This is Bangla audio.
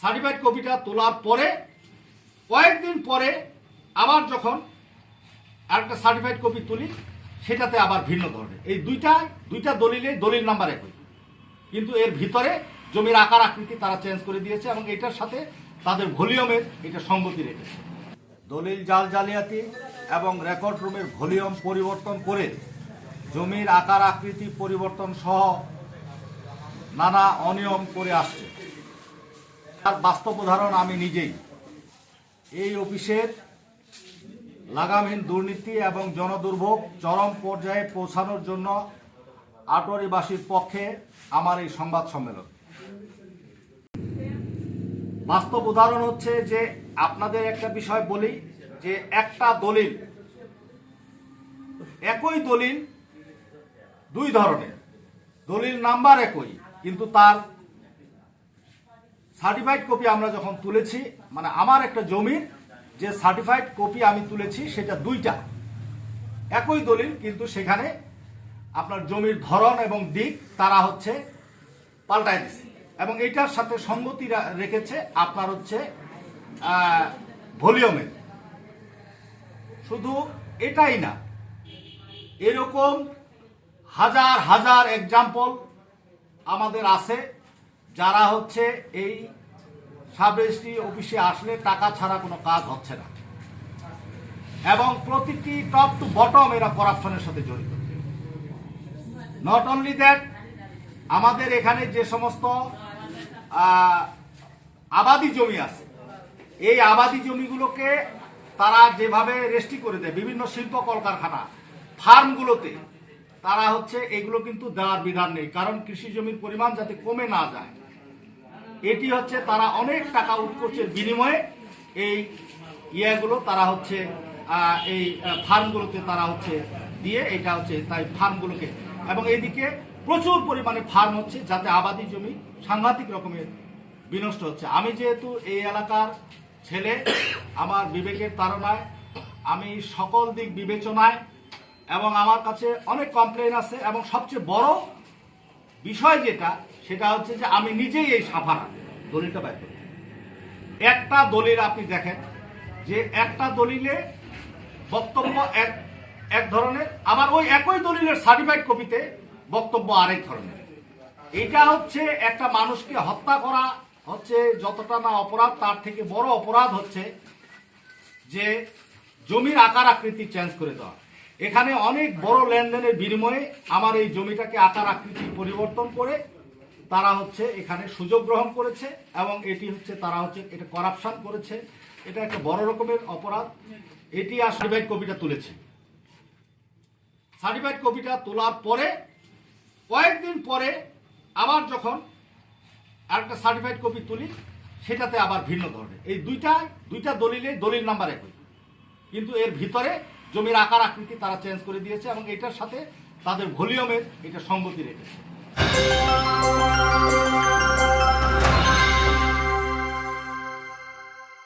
সার্টিফাইড কপিটা তোলার পরে কয়েকদিন পরে আবার যখন আরেকটা সার্টিফাইড কপি তুলি সেটাতে আবার ভিন্ন ধরনের। এই দুইটা দলিল নাম্বার একই, কিন্তু এর ভিতরে জমির আকার আকৃতি তারা চেঞ্জ করে দিয়েছে এবং এটার সাথে তাদের ভলিউমের এটা সঙ্গতি রেখেছে। দলিল জালিয়াতি এবং রেকর্ড রুমের ভলিউম পরিবর্তন করে জমির আকার আকৃতি পরিবর্তন সহ নানা অনিয়ম করে আসছে। তার বাস্তব উদাহরণ আমি নিজেই। এই অফিসের লাগামহীন দুর্নীতি এবং জনদুর্ভোগ চরম পর্যায়ে পৌঁছানোর জন্য আটোয়ারীবাসীর পক্ষে আমার এই সংবাদ সম্মেলন। বাস্তব উদাহরণ হচ্ছে যে আপনাদের একটা বিষয় বলি যে একটা দলিল, একই দলিল দুই ধরনের, দলিল নাম্বার একই, কিন্তু তার সার্টিফাইড কপি আমরা যখন তুলেছি, মানে আমার একটা জমির যে সার্টিফাইড কপি আমি তুলেছি সেটা দুইটা, একই দলিল, কিন্তু সেখানে আপনার জমির ধরন এবং দিক তারা হচ্ছে পাল্টায় দিচ্ছে এবং এটার সাথে সঙ্গতি রেখেছে আপনার হচ্ছে ভলিউমের। শুধু এটাই না, এরকম হাজার হাজার এক্সাম্পল আমাদের আছে যারা হচ্ছে এই সাব রেজিস্ট্রি অফিসে আসলে টাকা ছাড়া কোনো কাজ হচ্ছে না এবং প্রতিটি টপ টু বটম এরা করাপশনের সাথে জড়িত। নট অনলি দ্যাট, আমাদের এখানে যে সমস্ত আবাদি জমি আছে, এই আবাদি জমিগুলোকে তারা যেভাবে রেস্ট্রি করে দেয় বিভিন্ন শিল্প কলকারখানা ফার্মগুলোতে, তারা হচ্ছে এগুলো কিন্তু দেওয়ার বিধান নেই, কারণ কৃষি জমির পরিমাণ যাতে কমে না যায়। এটি হচ্ছে তারা অনেক টাকা উৎকোচের বিনিময়ে এই ইয়েগুলো তারা হচ্ছে এই ফার্মগুলোতে তারা হচ্ছে দিয়ে, এটা হচ্ছে তাই ফার্মগুলোকে, এবং এইদিকে প্রচুর পরিমাণে ফার্ম হচ্ছে যাতে আবাদি জমি সাংঘাতিক রকমের বিনষ্ট হচ্ছে। আমি যেহেতু এই এলাকার ছেলে, আমার বিবেকের তাড়নায় আমি সকল দিক বিবেচনায় এবং আমার কাছে অনেক কমপ্লেন আছে এবং সবচেয়ে বড় বিষয় যেটা সেটা হচ্ছে যে আমি নিজেই এই সাফারা দলিলটা বাইর করি। একটা দলিল আপনি দেখেন যে একটা দলিলে বক্তব্য এক ধরনের, আবার ওই একই দলিলের সার্টিফাইড কপিতে বক্তব্য আরেক ধরনের। এটা হচ্ছে একটা মানুষকে হত্যা করা হচ্ছে যতটা না অপরাধ, তার থেকে বড় অপরাধ হচ্ছে যে জমির আকার আকৃতি চেঞ্জ করে দেওয়া। এখানে অনেক বড় লেনদেনের বিনিময়ে আমার এই জমিটাকে আকার আকৃতি পরিবর্তন করে তারা হচ্ছে এখানে সুযোগ গ্রহণ করেছে এবং এটি হচ্ছে তারা হচ্ছে এটা করাপশন করেছে। এটা একটা বড় রকমের অপরাধ। এটি আর সার্টিফাইড কপিটা তুলেছে। সার্টিফাইড কপিটা তোলার পরে কয়েকদিন পরে আবার যখন আরেকটা সার্টিফাইড কপি তুলি সেটাতে আবার ভিন্ন ধরনের। এই দুইটা দলিল নাম্বার একই, কিন্তু এর ভিতরে জমির আকার আকৃতি তারা চেঞ্জ করে দিয়েছে এবং এটার সাথে তাদের ভলিউমের এটা সঙ্গতি রেখেছে।